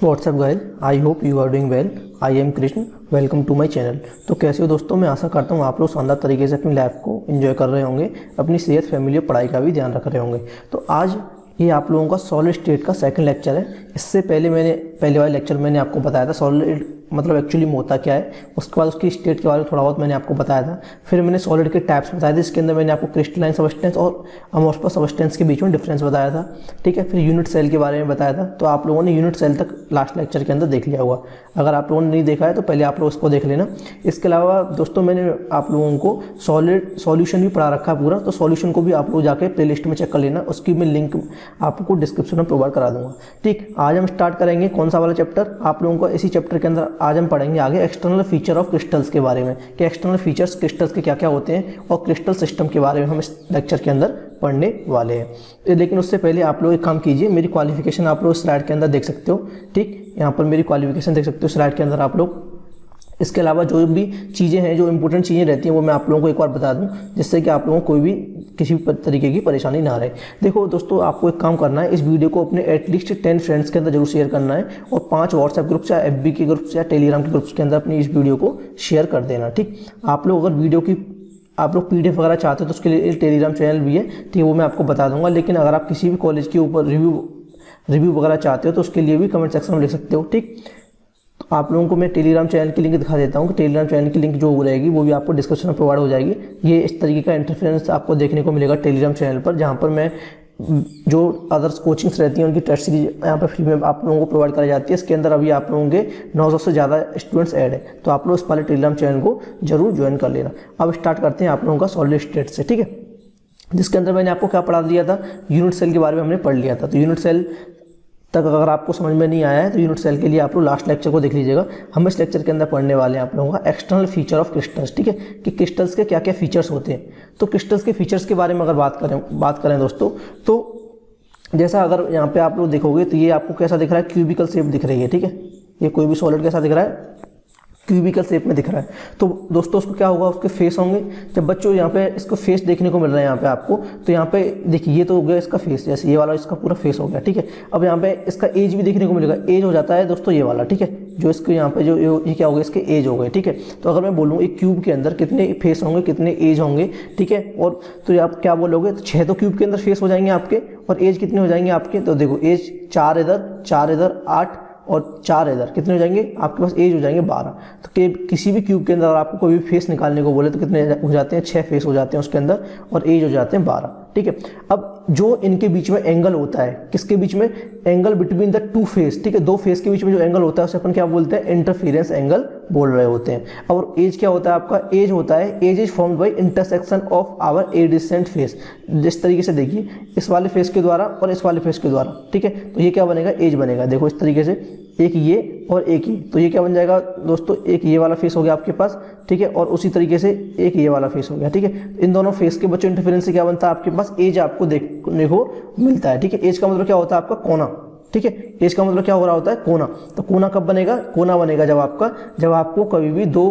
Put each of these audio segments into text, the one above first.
WhatsApp guys, I hope you are doing well. I am Krishna, welcome to my channel. तो कैसे हो दोस्तों, मैं आशा करता हूँ आप लोग शानदार तरीके से अपनी लाइफ को एंजॉय कर रहे होंगे, अपनी सेहत, फैमिली और पढ़ाई का भी ध्यान रख रहे होंगे। तो आज ये आप लोगों का सॉलिड स्टेट का सेकंड लेक्चर है। इससे पहले वाले लेक्चर मैंने आपको बताया था सॉलिड मतलब एक्चुअली में होता क्या है, उसके बाद उसकी स्टेट के बारे में थोड़ा बहुत मैंने आपको बताया था। फिर मैंने सॉलिड के टाइप्स बताए थे, इसके अंदर मैंने आपको क्रिस्टलाइन सब्सटेंस और अमोर्फस सब्सटेंस के बीच में डिफरेंस बताया था, ठीक है। फिर यूनिट सेल के बारे में बताया था। तो आप लोगों ने यूनिट सेल तक लास्ट लेक्चर के अंदर देख लिया होगा। अगर आप लोगों ने नहीं देखा है तो पहले आप लोग उसको देख लेना। इसके अलावा दोस्तों मैंने आप लोगों को सॉलिड सॉल्यूशन भी पढ़ा रखा है पूरा, तो सॉल्यूशन को भी आप लोग जाके प्लेलिस्ट में चेक कर लेना, उसकी मैं लिंक आपको डिस्क्रिप्शन में प्रोवाइड करा दूंगा। ठीक, आज हम स्टार्ट करेंगे कौन सा वाला चैप्टर, आप लोगों को इसी चैप्टर के अंदर आज हम पढ़ेंगे आगे एक्सटर्नल फीचर ऑफ क्रिस्टल्स के बारे में, कि एक्सटर्नल फीचर्स क्रिस्टल्स के क्या क्या होते हैं और क्रिस्टल सिस्टम के बारे में हम इस लेक्चर के अंदर पढ़ने वाले हैं। लेकिन उससे पहले आप लोग एक काम कीजिए, मेरी क्वालिफिकेशन आप लोग स्लाइड के अंदर देख सकते हो। ठीक, यहाँ पर मेरी क्वालिफिकेशन देख सकते हो स्लाइड के अंदर आप लोग। इसके अलावा जो भी चीज़ें हैं, जो इंपॉर्टेंट चीज़ें रहती हैं, वो मैं आप लोगों को एक बार बता दूं, जिससे कि आप लोगों को कोई भी किसी भी तरीके की परेशानी ना रहे। देखो दोस्तों, आपको एक काम करना है, इस वीडियो को अपने एटलीस्ट 10 फ्रेंड्स के अंदर जरूर शेयर करना है और 5 व्हाट्सएप ग्रुप्स या FB के ग्रुप्स या टेलीग्राम के ग्रुप्स के अंदर अपनी इस वीडियो को शेयर कर देना। ठीक, आप लोग अगर वीडियो की आप लोग PDF वगैरह चाहते हो तो उसके लिए टेलीग्राम चैनल भी है, ठीक है, वो मैं आपको बता दूंगा। लेकिन अगर आप किसी भी कॉलेज के ऊपर रिव्यू वगैरह चाहते हो तो उसके लिए भी कमेंट सेक्शन में लिख सकते हो। ठीक, तो आप लोगों को मैं टेलीग्राम चैनल की लिंक दिखा देता हूँ कि टेलीग्राम चैनल की लिंक जो रहेगी वो भी आपको डिस्क्रिप्शन में प्रोवाइड हो जाएगी। ये इस तरीके का इंटरफेरेंस आपको देखने को मिलेगा टेलीग्राम चैनल पर, जहाँ पर मैं जो अदर्स कोचिंग्स रहती हैं उनकी टेस्ट सीरीज यहाँ पर फ्री में आप लोगों को प्रोवाइड कराई जाती है। इसके अंदर अभी आप लोगों के 900 से ज़्यादा स्टूडेंट्स ऐड है, तो आप लोग इस वाले टेलीग्राम चैनल को जरूर ज्वाइन कर लेना। अब स्टार्ट करते हैं आप लोगों का सॉलिड स्टेट से, ठीक है, जिसके अंदर मैंने आपको क्या पढ़ा दिया था, यूनिट सेल के बारे में हमने पढ़ लिया था। तो यूनिट सेल तक अगर आपको समझ में नहीं आया है तो यूनिट सेल के लिए आप लोग लास्ट लेक्चर को देख लीजिएगा। हम इस लेक्चर के अंदर पढ़ने वाले हैं आप लोगों का एक्सटर्नल फीचर ऑफ क्रिस्टल्स, ठीक है, कि क्रिस्टल्स के क्या क्या फीचर्स होते हैं। तो क्रिस्टल्स के फीचर्स के बारे में अगर बात करें दोस्तों, तो जैसा अगर यहाँ पे आप लोग देखोगे तो ये आपको कैसा दिख रहा है, क्यूबिकल शेप दिख रही है, ठीक है। ये कोई भी सॉलिड कैसा दिख रहा है, क्यूबिकल शेप में दिख रहा है। तो दोस्तों उसको क्या होगा, उसके फेस होंगे। जब बच्चों यहाँ पे इसको फेस देखने को मिल रहा है यहाँ पे आपको, तो यहाँ पे देखिए ये तो हो गया इसका फेस, जैसे ये वाला इसका पूरा फेस हो गया, ठीक है। अब यहाँ पे इसका एज भी देखने को मिलेगा, एज हो जाता है दोस्तों ये वाला, ठीक है, जो इसके यहाँ पे जो ये क्या हो गया, इसके एज हो गए, ठीक है। तो अगर मैं बोलूँ एक क्यूब के अंदर कितने फेस होंगे, कितने एज होंगे, ठीक है, और तो आप क्या बोलोगे, तो 6 तो क्यूब के अंदर फेस हो जाएंगे आपके, और एज कितने हो जाएंगे आपके, तो देखो एज 4 इधर 8 और 4 इधर, कितने हो जाएंगे आपके पास, एज हो जाएंगे 12। तो किसी भी क्यूब के अंदर अगर आपको कोई भी फेस निकालने को बोले तो कितने हो जाते हैं, 6 फेस हो जाते हैं उसके अंदर, और एज हो जाते हैं 12, ठीक है। अब जो इनके बीच में एंगल होता है, किसके बीच में, एंगल बिटवीन द 2 फेस, ठीक है, 2 फेस के बीच में जो एंगल होता है उसे अपन क्या बोलते हैं, इंटरफेरेंस एंगल बोल रहे होते हैं। और एज क्या होता है आपका, एज होता है, edge is formed by intersection of our adjacent face. जिस तरीके से देखिए इस वाले फेस के द्वारा और इस वाले फेस के द्वारा, ठीक है, तो ये क्या बनेगा, एज बनेगा। देखो इस तरीके से एक ये और एक ये, तो ये क्या बन जाएगा दोस्तों, एक ये वाला फेस हो गया आपके पास, ठीक है, और उसी तरीके से एक ये वाला फेस हो गया, ठीक है। इन दोनों फेस के बच्चों इंटरफेरेंस से क्या बनता है आपके पास, एज आपको देखने को मिलता है, ठीक है। एज का मतलब क्या होता है आपका, कोना, ठीक है। एज का मतलब क्या हो रहा होता है, कोना। तो कोना कब बनेगा, कोना बनेगा जब आपको कभी भी 2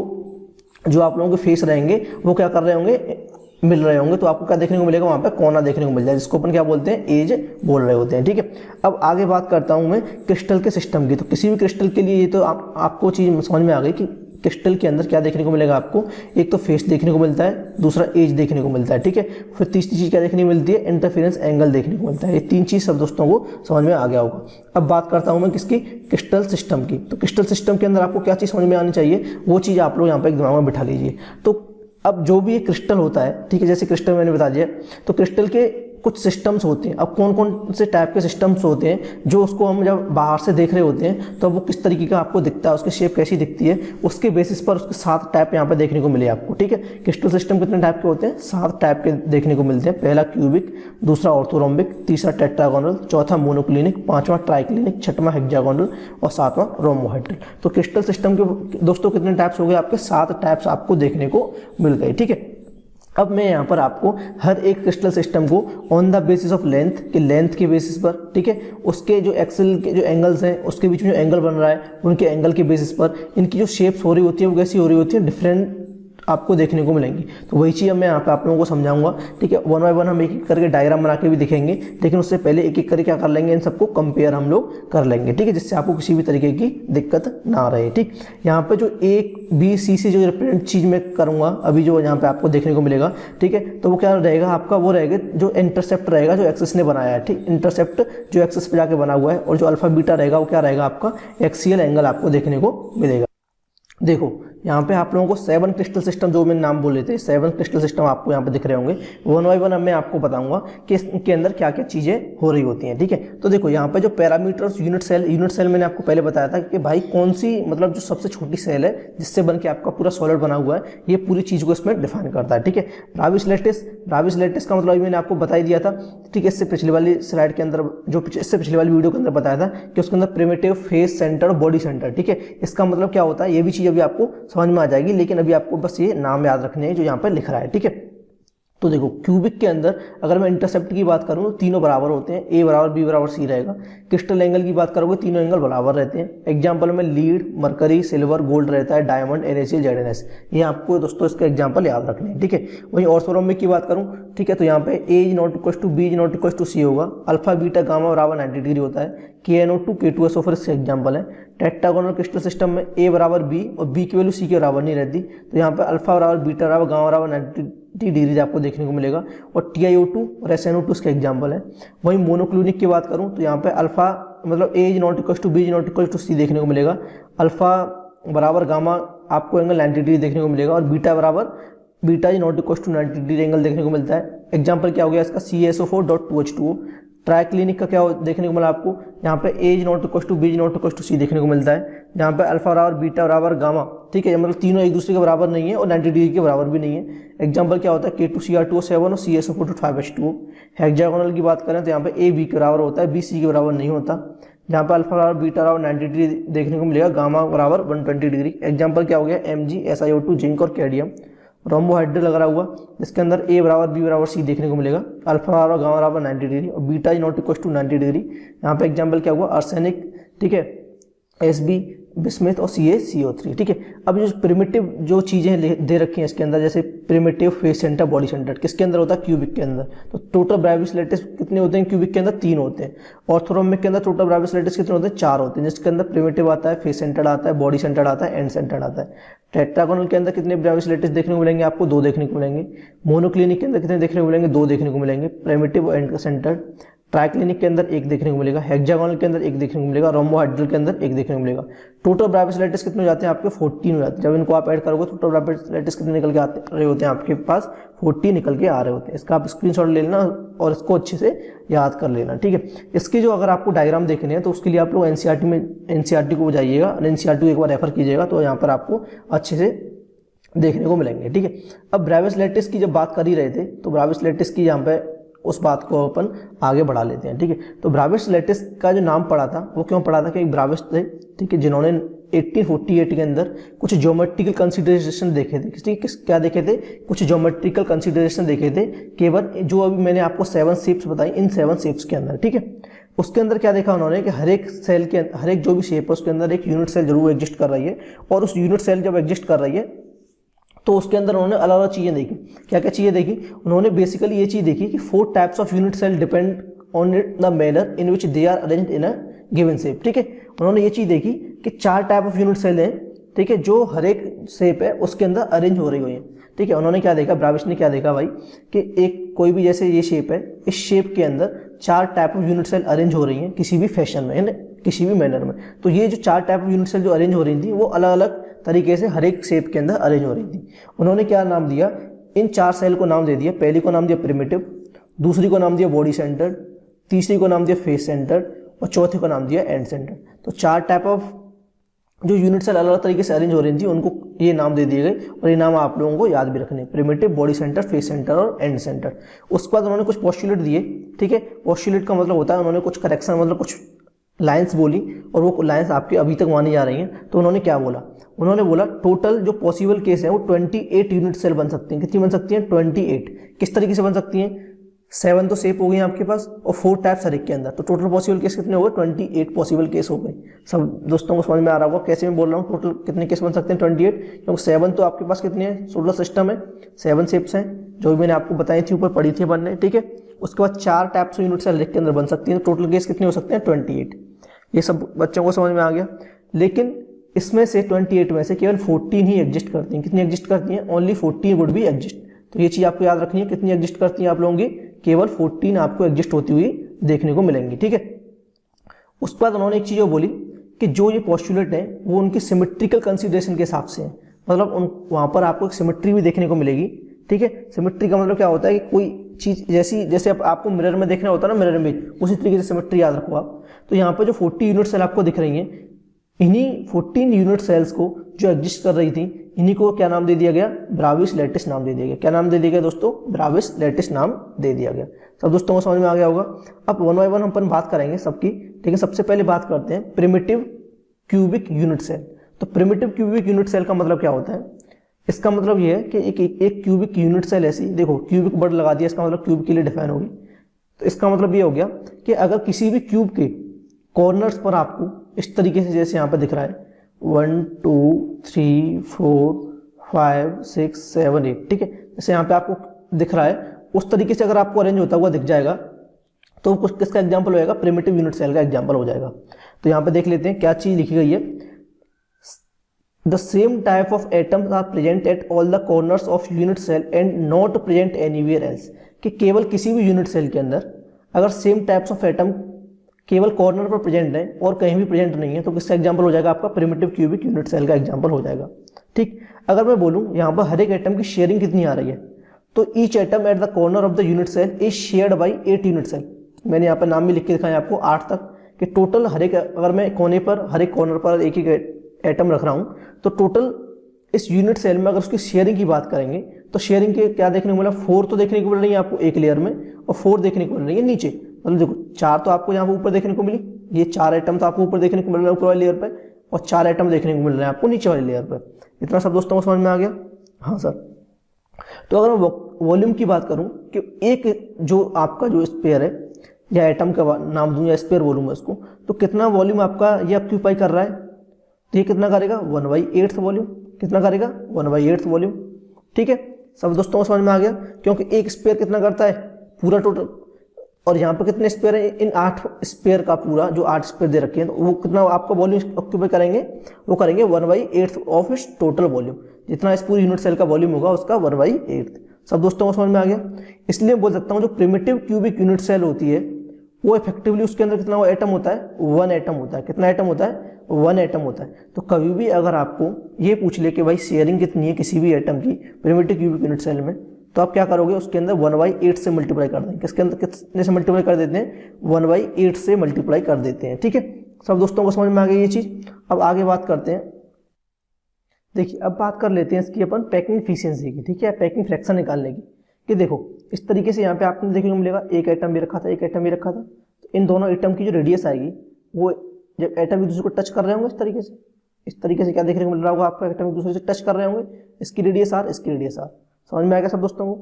जो आप लोगों के फेस रहेंगे वो क्या कर रहे होंगे, मिल रहे होंगे, तो आपको क्या देखने को मिलेगा, वहां पे कोना देखने को मिल जाए, जिसको अपन क्या बोलते हैं, एज बोल रहे होते हैं, ठीक है। अब आगे बात करता हूं मैं क्रिस्टल के सिस्टम की। तो किसी भी क्रिस्टल के लिए ये तो आपको चीज समझ में आ गई कि क्रिस्टल के अंदर क्या देखने को मिलेगा आपको, एक तो फेस देखने को मिलता है, दूसरा एज देखने को मिलता है, ठीक है। फिर तीसरी चीज क्या देखने को मिलती है, इंटरफेरेंस एंगल देखने को मिलता है। ये 3 चीज सब दोस्तों को समझ में आ गया होगा। अब बात करता हूं मैं किसकी, क्रिस्टल सिस्टम की। तो क्रिस्टल सिस्टम के अंदर आपको क्या चीज समझ में आनी चाहिए, वो चीज आप लोग यहाँ पे एक दिमाग में बिठा लीजिए। तो अब जो भी एक क्रिस्टल होता है, ठीक है, जैसे क्रिस्टल मैंने बता दिया, तो क्रिस्टल के कुछ सिस्टम्स होते हैं। अब कौन कौन से टाइप के सिस्टम्स होते हैं, जो उसको हम जब बाहर से देख रहे होते हैं तो वो किस तरीके का आपको दिखता है, उसकी शेप कैसी दिखती है, उसके बेसिस पर उसके 7 टाइप यहाँ पे देखने को मिले आपको, ठीक है। क्रिस्टल सिस्टम कितने टाइप के होते हैं, 7 टाइप के देखने को मिलते हैं। पहला क्यूबिक, दूसरा ऑर्थोरोम्बिक, तीसरा टेट्रागोनल, चौथा मोनोक्लिनिक, 5वां ट्राइक्लिनिक, 6वां हेक्सागोनल और 7वां रोम्बोहेड्रल। तो क्रिस्टल सिस्टम के दोस्तों कितने टाइप्स हो गए आपके, 7 टाइप्स आपको देखने को मिल गए, ठीक है। अब मैं यहाँ पर आपको हर एक क्रिस्टल सिस्टम को on the basis of length, के लेंथ के बेसिस पर, ठीक है, उसके जो एक्सल के जो एंगल्स हैं उसके बीच में जो एंगल बन रहा है उनके एंगल के बेसिस पर इनकी जो शेप्स हो रही होती है वो कैसी हो रही होती है, डिफरेंट आपको देखने को मिलेंगी। तो वही चीज़ मैं यहाँ पे आप लोगों को समझाऊंगा, ठीक है। वन बाय वन हम एक एक करके डायग्राम बना के भी दिखेंगे, लेकिन उससे पहले एक एक करके क्या कर लेंगे, इन सबको कंपेयर हम लोग कर लेंगे, ठीक है, जिससे आपको किसी भी तरीके की दिक्कत ना रहे, ठीक। यहाँ पे जो A, B, C जो रिप्रेजेंट चीज़ मैं करूँगा अभी, जो यहाँ पे आपको देखने को मिलेगा, ठीक है, तो वो क्या रहेगा आपका, वो रहेगा जो इंटरसेप्ट रहेगा जो एक्सिस ने बनाया है, ठीक। इंटरसेप्ट जो एक्सिस पे जाके बना हुआ है, और जो अल्फा बीटा रहेगा वो क्या रहेगा आपका एक्सियल एंगल आपको देखने को मिलेगा। देखो यहाँ पे आप लोगों को 7 क्रिस्टल सिस्टम जो मैंने नाम बोले थे, 7 क्रिस्टल सिस्टम आपको यहाँ पे दिख रहे होंगे। वन बाय वन अब मैं आपको बताऊंगा कि इसके अंदर क्या क्या चीज़ें हो रही होती हैं, ठीक है। तो देखो यहाँ पे जो पैरामीटर्स, यूनिट सेल मैंने आपको पहले बताया था कि भाई कौन सी, मतलब जो सबसे छोटी सेल है जिससे बन के आपका पूरा सॉलिड बना हुआ है, ये पूरी चीज़ को इसमें डिफाइन करता है, ठीक है। ब्राविस लैटिस का मतलब मैंने आपको बता ही दिया था, ठीक है। इससे पिछली वाली स्लाइड के अंदर, इससे पिछली वाली वीडियो के अंदर बताया था कि उसके अंदर प्रिमिटिव, फेस सेंटर और बॉडी सेंटर, ठीक है। इसका मतलब क्या होता है, ये भी चीज़ अभी आपको समझ में आ जाएगी, लेकिन अभी आपको बस ये नाम याद रखने हैं जो यहाँ पर लिख रहा है, ठीक है। तो देखो क्यूबिक के अंदर अगर मैं इंटरसेप्ट की बात करूँ तो तीनों बराबर होते हैं, A बराबर B बराबर C रहेगा। क्रिस्टल एंगल की बात करोगे तीनों एंगल बराबर रहते हैं। एग्जाम्पल में लीड, मरकरी, सिल्वर, गोल्ड रहता है, डायमंड, NaCl, ZnS। ये आपको दोस्तों इसका एग्जाम्पल याद रखने हैं, ठीक है। वहीं ऑर्थोरोम्बिक की बात करूँ, ठीक है, तो यहाँ पे A ≠ B ≠ C होगा। अल्फा बीटा गामा बराबर 90 डिग्री होता है। KNO2 K2SO फिर इसके एग्जाम्पल है। टेट्रागोनल क्रिस्टल सिस्टम में A बराबर B और B की वैल्यू C के बराबर नहीं रहती, तो यहाँ पे अल्फा बराबर बीटा बराबर गामा बराबर 90 डिग्री आपको देखने को मिलेगा। और TiO2 और SNO2 इसके एग्जाम्पल है। वहीं मोनोक्लोनिक की बात करूँ तो यहाँ पे अल्फा मतलब A ≠ B ≠ C देखने को मिलेगा। अल्फा बराबर गामा आपको एंगल 90 डिग्री देखने को मिलेगा, और बीटा बराबर बीटा = 90 डिग्री एंगल देखने को मिलता है। एग्जाम्पल क्या हो गया इसका, CaSO4.2H2O। ट्राइक्लिनिक का क्या देखने को मिला आपको, यहाँ पे A ≠ B ≠ C देखने को मिलता है, जहाँ पे अल्फा बराबर बीटा बराबर गामा, ठीक है, मतलब तीनों एक दूसरे के बराबर नहीं है और 90 डिग्री के बराबर भी नहीं है। एग्जाम्पल क्या होता है, K2Cr2O7 और CaSO4.5H2O। हेक्सागोनल की बात करें तो यहाँ पे A B के बराबर होता है, B C के बराबर नहीं होता, जहाँ पे अल्फा बराबर बीटा बराबर 90 डिग्री देखने को मिलेगा, गामा बराबर 120 डिग्री। एग्जाम्पल क्या हो गया, Mg, SiO2, जिंक और कैडमियम। रोम्बोहाइड्रल लगा हुआ जिसके अंदर A बराबर B बराबर C देखने को मिलेगा, अल्फा बराबर गामा बराबर 90 डिग्री और बीटा = 90 डिग्री। यहाँ पे एग्जाम्पल क्या हुआ, आर्सेनिक, ठीक है, Sb, बिस्मिथ और CaCO3, ठीक है। अब जो प्रिमिटिव जो चीज़ें दे रखी हैं इसके अंदर, जैसे primitive, face centre, body centre, किसके अंदर होता है, क्यूबिक के अंदर। तो टोटल ब्राविस लैटिस कितने होते हैं क्यूबिक के अंदर, 3 होते हैं। ऑर्थोरोम्बिक के अंदर टोटल ब्राविस लैटिस कितने होते हैं, 4 होते हैं, जिसके अंदर प्रिमिटिव आता है, फेस सेंटर आता है, बॉडी सेंटर आता है, एंड सेंटर आता है। टेट्रागोनल के अंदर कितने ब्राविस लैटिस देखने को मिलेंगे आपको, 2 देखने को मिलेंगे। मोनोक्लिनिक के अंदर कितने देखने को मिलेंगे, 2 देखने को मिलेंगे, प्रिमिटिव एंड सेंटर। ट्राइक्लिनिक के अंदर 1 देखने को मिलेगा, हेक्सागोनल के अंदर 1 देखने को मिलेगा, रोम्बोहाइड्रल के अंदर 1 देखने को मिलेगा। टोटल ब्राविस लैटिस कितने हो जाते हैं आपके, 14 हो जाते हैं। जब इनको आप ऐड करोगे तो टोटल ब्राविस लैटिस कितने निकल के आ रहे होते हैं आपके पास, 40 निकल के आ रहे होते हैं। इसका आप स्क्रीनशॉट ले लेना और इसको अच्छे से याद कर लेना, ठीक है। इसकी जो अगर आपको डायग्राम देखने हैं तो उसके लिए आप लोग एनसीईआरटी को जाइएगा और एनसीईआरटी को एक बार रेफर कीजिएगा, तो यहाँ पर आपको अच्छे से देखने को मिलेंगे, ठीक है। अब ब्राविस लैटिस की जब बात कर ही रहे थे तो ब्राविस लैटिस की यहाँ पे उस बात को अपन आगे बढ़ा लेते हैं, ठीक है। तो ब्राविस लैटिस का जो नाम पड़ा था वो क्यों पड़ा था कि एक ब्राविस थे, ठीक है, जिन्होंने 1848 के अंदर कुछ ज्योमेट्रिकल कंसिडरेशन देखे थे। क्या देखे थे, कुछ ज्योमेट्रिकल कंसिडरेशन देखे थे, केवल जो अभी मैंने आपको 7 शेप्स बताई, इन 7 शेप्स के अंदर, ठीक है। उसके अंदर क्या देखा उन्होंने कि हर एक सेल के, हर एक जो भी शेप है उसके अंदर एक यूनिट सेल जरूर एग्जिस्ट कर रही है, और उस यूनिट सेल जब एग्जिस्ट कर रही है तो उसके अंदर उन्होंने अलग अलग चीज़ें देखी। क्या क्या चीज़ें देखी उन्होंने, बेसिकली ये चीज़ देखी कि 4 types of unit cell depend on the manner in which they are arranged in a given shape, ठीक है। उन्होंने ये चीज़ देखी कि 4 टाइप ऑफ यूनिट सेल हैं, ठीक है, जो हर एक शेप है उसके अंदर अरेंज हो रही हुई है, ठीक है। उन्होंने क्या देखा, ब्राविस ने क्या देखा भाई, कि एक कोई भी जैसे ये शेप है, इस शेप के अंदर 4 type of unit cell arrange हो रही हैं किसी भी फैशन में, है ना, किसी भी मैनर में। तो ये जो 4 टाइप ऑफ यूनिट सेल जो अरेंज हो रही थी वो अलग अलग तरीके से हर एक शेप के अंदर अरेंज हो रही थी। उन्होंने क्या नाम दिया, इन 4 सेल को नाम दे दिया। पहली को नाम दिया प्रिमिटिव, दूसरी को नाम दिया बॉडी सेंटर, तीसरी को नाम दिया फेस सेंटर और चौथे को नाम दिया एंड सेंटर। तो 4 टाइप ऑफ जो यूनिट सेल अलग अलग तरीके से अरेंज हो रही थी उनको ये नाम दे दिए गए, और ये नाम आप लोगों को याद भी रखने, primitive, body centre, face centre और एंड सेंटर। उसके बाद उन्होंने कुछ पोस्टुलेट दिए, ठीक है। पोस्टुलेट का मतलब होता है उन्होंने कुछ करेक्शन, मतलब कुछ लाइंस बोली और वो लाइंस आपके अभी तक मानी जा रही हैं। तो उन्होंने क्या बोला, उन्होंने बोला टोटल जो पॉसिबल केस है वो 28 यूनिट सेल बन सकती हैं। कितनी बन सकती हैं, 28। किस तरीके से बन सकती हैं, 7 तो शेप हो गई आपके पास और 4 टाइप्स हर एक के अंदर, तो टोटल पॉसिबल केस कितने हो गए? 28 पॉसिबल केस हो गए। सब दोस्तों को समझ में आ रहा होगा कैसे मैं बोल रहा हूँ टोटल कितने केस बन सकते हैं? 28, क्योंकि 7 तो आपके पास कितने हैं? सोलर सिस्टम है, 7 शेप्स हैं जो भी मैंने आपको बताई थी, ऊपर पड़ी थी बनने, ठीक है। उसके बाद 4 टाइप्स यूनिट सेल हर एक के अंदर बन सकती है, तो टोटल केस कितने हो सकते हैं? 28। ये सब बच्चों को समझ में आ गया। लेकिन इसमें से 28 में से केवल 14 ही एग्जिस्ट करती हैं। कितनी एग्जिस्ट करती हैं? Only 14 would be exist. तो ये चीज आपको याद रखनी है, कितनी एग्जिस्ट करती हैं आप लोगों की? केवल 14 आपको एग्जिस्ट होती हुई देखने को मिलेंगी, ठीक है। उसके बाद उन्होंने एक चीज और बोली कि जो ये पोस्टुलेट है वो उनकी सिमेट्रिकल कंसीडरेशन के हिसाब से है, मतलब वहां पर आपको एक सिमेट्री भी देखने को मिलेगी, ठीक है। सिमेट्री का मतलब क्या होता है कि कोई चीज जैसे आपको मिरर में देखना होता है ना, मिरर में उसी तरीके से सिमेट्री याद रखो आप। तो यहाँ पर जो 40 यूनिट सेल आपको दिख रही हैं, इन्हीं 14 यूनिट सेल्स को जो एग्जिस्ट कर रही थी, इन्हीं को क्या नाम दे दिया गया? ब्राविस लैटिस नाम दे दिया गया। क्या नाम दे दिया गया दोस्तों? ब्राविस लैटिस नाम दे दिया गया। सब दोस्तों को समझ में आ गया होगा। अब वन बाय वन हम अपन बात करेंगे सबकी, लेकिन सबसे पहले बात करते हैं प्रिमिटिव क्यूबिक यूनिट सेल। तो प्रिमिटिव क्यूबिक यूनिट सेल का मतलब क्या होता है? इसका मतलब ये है कि एक क्यूबिक यूनिट सेल ऐसी, देखो क्यूबिक वर्ड लगा दिया, इसका मतलब क्यूब के लिए डिफाइन होगी। तो इसका मतलब ये हो गया कि अगर किसी भी क्यूब के कॉर्नर्स पर आपको इस तरीके से जैसे यहाँ पे दिख रहा है 1 2 3 4 5 6 7 8, ठीक है, जैसे यहाँ पे आपको दिख रहा है उस तरीके से अगर आपको अरेंज होता हुआ दिख जाएगा तो कुछ किसका एग्जाम्पल हो जाएगा? प्रिमिटिव यूनिट सेल का एग्जाम्पल हो जाएगा। तो यहाँ पे देख लेते हैं क्या चीज लिखी गई है। The same type of atoms are present at all the corners of unit cell and not present anywhere else. कि केवल किसी भी यूनिट सेल के अंदर अगर सेम टाइप्स ऑफ एटम केवल कॉर्नर पर प्रेजेंट है और कहीं भी प्रेजेंट नहीं है, तो किसका एग्जांपल हो जाएगा? आपका प्रिमिटिव क्यूबिक यूनिट सेल का एग्जांपल हो जाएगा, ठीक। अगर मैं बोलूं यहाँ पर हर एक एटम की शेयरिंग कितनी आ रही है, तो each atom at the corner of the unit cell is shared by 8 unit cell. मैंने यहाँ पर नाम भी लिख के दिखाया आपको 8 तक, कि टोटल हर एक, अगर मैं कोने पर हर एक कॉर्नर पर एक एक एटम रख रहा हूँ, तो टोटल इस यूनिट सेल में अगर उसकी शेयरिंग की बात करेंगे तो शेयरिंग के क्या देखने को मिला? 4 तो देखने को मिल रही है आपको एक लेयर में और 4 देखने को मिल रही है नीचे। मतलब देखो 4 तो आपको यहाँ पर ऊपर देखने को मिली, ये 4 आइटम तो आपको ऊपर देखने को मिल रहा है ऊपर वाली लेयर पे, और 4 आइटम देखने को मिल रहे हैं आपको नीचे वाली लेयर पे। इतना सब दोस्तों को समझ में आ गया? हाँ सर। तो अगर मैं वॉल्यूम की बात करूं कि एक जो आपका जो स्पेयर है या एटम का नाम दूं या स्पेयर बोलूं मैं इसको, तो कितना वॉल्यूम आपका ये ऑक्यूपाई कर रहा है? तो ये कितना करेगा? 1/8 वॉल्यूम। कितना करेगा? 1/8 वॉल्यूम, ठीक है। सब दोस्तों को समझ में आ गया? क्योंकि एक स्पेयर कितना करता है? पूरा टोटल, और यहाँ पर कितने स्पेयर है? इन 8 स्पेयर का पूरा जो 8 स्पेयर दे रखे हैं, तो वो कितना आपका वॉल्यूम ऑक्यूपाई करेंगे? वो करेंगे 1/8 ऑफ इस टोटल वॉल्यूम। जितना इस पूरी यूनिट सेल का वॉल्यूम होगा उसका 1/8। सब दोस्तों को समझ में आ गया? इसलिए बोल सकता हूँ जो प्रिमिटिव क्यूबिक यूनिट सेल होती है वो इफेक्टिवली उसके अंदर कितना एटम होता है? 1 एटम होता है। कितना एटम होता है? 1 एटम होता है। तो कभी भी अगर आपको ये पूछ ले कि भाई शेयरिंग कितनी है किसी भी एटम की प्रिमिटिव क्यूबिक यूनिट सेल में, तो आप क्या करोगे? उसके अंदर 1/8 से मल्टीप्लाई कर देंगे। किसके अंदर कितने से मल्टीप्लाई कर देते हैं? 1/8 से मल्टीप्लाई कर देते हैं, ठीक है। सब दोस्तों को समझ में आ गई ये चीज? अब आगे बात करते हैं। देखिए अब बात कर लेते हैं इसकी अपन पैकिंग एफिशिएंसी की, ठीक है, पैकिंग फ्रैक्शन निकालने की। कि देखो इस तरीके से यहाँ पे आपको देखने को मिलेगा एक एटम भी रखा था, एक एटम भी रखा था। तो इन दोनों एटम की जो रेडियस आएगी वो जब एटम एक दूसरे को टच कर रहे होंगे इस तरीके से क्या देखने को मिल रहा होगा आपको? एटम एक दूसरे से टच कर रहे होंगे, इसकी रेडियस आर, इसकी रेडियस आर। समझ में आएगा सब दोस्तों को?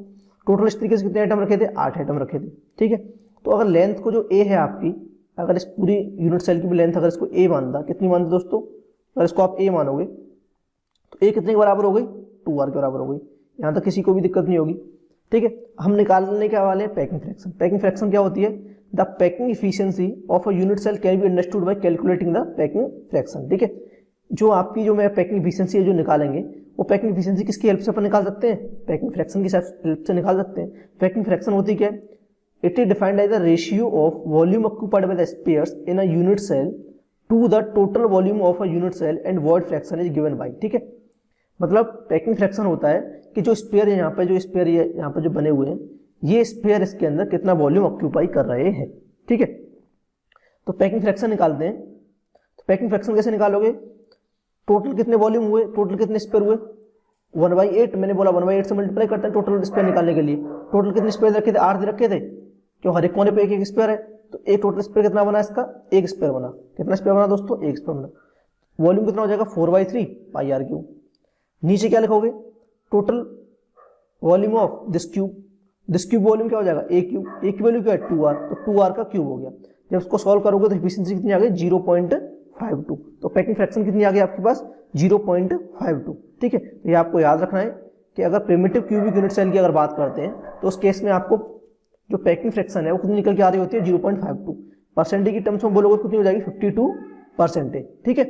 टोटल इस तरीके से कितने एटम रखे थे? 8 एटम रखे थे, ठीक है। तो अगर लेंथ को जो ए है आपकी, अगर इस पूरी यूनिट सेल की भी लेंथ अगर इसको ए मानता, कितनी मानते दोस्तों? अगर इसको आप ए मानोगे तो ए कितने के बराबर हो गई? 2r के बराबर हो गई। यहाँ तक किसी को भी दिक्कत नहीं होगी, ठीक है। हम निकालने के वाले हैं पैकिंग फ्रैक्शन। पैकिंग फ्रैक्शन क्या होती है? The packing efficiency of a unit cell can be understood by calculating the packing fraction, ठीक है। जो आपकी जो मैं पैकिंग इफिशियंसी है जो निकालेंगे, वो पैकिंग इफिशियंसी किसकी हेल्प से अपन निकाल सकते हैं? पैकिंग फ्रैक्शन की हेल्प से निकाल सकते हैं। पैकिंग फ्रैक्शन होती क्या है? It is defined as the ratio of volume occupied by the spheres in a unit cell to the total volume of a unit cell and void fraction is given by, ठीक है। मतलब packing fraction होता है कि जो spare है यहाँ पे, जो स्पेयर यहाँ पे जो बने हुए हैं, ये स्पेयर इसके अंदर कितना वॉल्यूम ऑक्यूपाई कर रहे हैं, ठीक है। तो पैकिंग फ्रैक्शन निकालते हैं। तो पैकिंग फ्रैक्शन कैसे निकालोगे? टोटल कितने वॉल्यूम हुए, टोटल कितने स्पेयर हुए? 1/8। मैंने बोला 1/8 से मल्टीप्लाई करते हैं टोटल स्पेयर निकालने के लिए। टोटल कितने स्पेयर रखे थे? 8 रखे थे, क्यों? हर एक कोने पे एक एक स्पेयर है। तो एक टोटल स्पेयर कितना बना इसका? एक स्पेयर बना। कितना स्पेयर बना दोस्तों? एक स्पेयर बना। वॉल्यूम कितना हो जाएगा? 4/3 πr3। नीचे क्या लिखोगे? Total volume of this cube. This cube volume क्या हो जाएगा, ए क्यूब, ए की वैल्यू क्या है 2r, तो 2r का क्यूब हो गया। जब उसको सॉल्व करोगे तो एफिशिएंसी कितनी आ गई 0.52, तो पैकिंग फ्रैक्शन कितनी आ गई आपके पास 0.52। ठीक है, तो ये आपको याद रखना है कि अगर प्रिमिटिव क्यूबिक यूनिट सेल की अगर बात करते हैं तो उस केस में आपको जो पैकिंग फ्रैक्शन है वो कितनी निकल के आ रही होती है 0.52। परसेंटेज की टर्म्स में बोलोगे कितनी हो जाएगी 52%। ठीक है,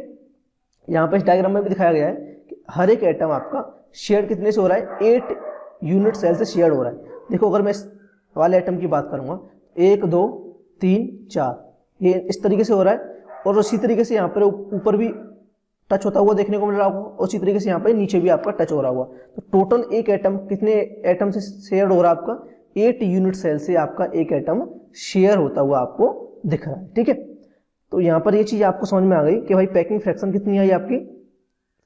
यहाँ पे इस डायग्राम में भी दिखाया गया है कि हर एक एटम आपका शेयर कितने से हो रहा है 8 यूनिट सेल से शेयर हो रहा है। देखो अगर मैं इस वाले एटम की बात करूंगा 1 2 3 4 ये इस तरीके से हो रहा है, और उसी तरीके से यहाँ पर ऊपर भी टच होता हुआ देखने को मिल रहा होगा, उसी तरीके से यहाँ पे नीचे भी आपका टच हो रहा होगा। तो टोटल एक एटम कितने एटम से शेयर हो रहा है आपका 8 यूनिट सेल से आपका एक एटम शेयर होता हुआ आपको दिख रहा है। ठीक है, तो यहाँ पर ये चीज आपको समझ में आ गई कि भाई पैकिंग फ्रैक्शन कितनी आई आपकी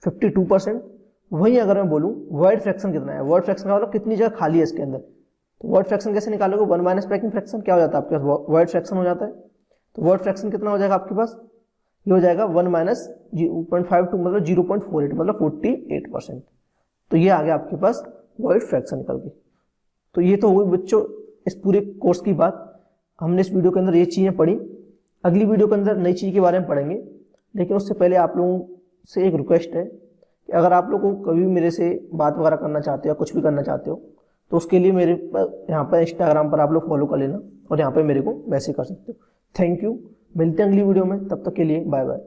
52%। वहीं अगर मैं बोलूँ वर्ड फ्रैक्शन कितना है, वर्ड फ्रैक्शन का मतलब कितनी जगह खाली है इसके अंदर, तो वर्ड फ्रैक्शन कैसे निकालोगे 1 माइनस पैकिंग फ्रैक्शन क्या हो जाता है आपके पास वर्ड फ्रैक्शन हो जाता है। तो वर्ड फ्रैक्शन कितना हो जाएगा आपके पास, ये हो जाएगा 1 माइनस 0.52 मतलब 0.48 मतलब 48%। तो ये आ गया आपके पास वर्ड फ्रैक्शन निकल के। तो ये तो हुई बच्चों इस पूरे कोर्स की बात, हमने इस वीडियो के अंदर ये चीजें पढ़ी। अगली वीडियो के अंदर नई चीज के बारे में पढ़ेंगे, लेकिन उससे पहले आप लोगों से एक रिक्वेस्ट है कि अगर आप लोग को कभी मेरे से बात वगैरह करना चाहते हो या कुछ भी करना चाहते हो तो उसके लिए मेरे यहाँ पर इंस्टाग्राम पर आप लोग फॉलो कर लेना और यहाँ पर मेरे को मैसेज कर सकते हो। थैंक यू, मिलते हैं अगली वीडियो में, तब तक के लिए बाय बाय।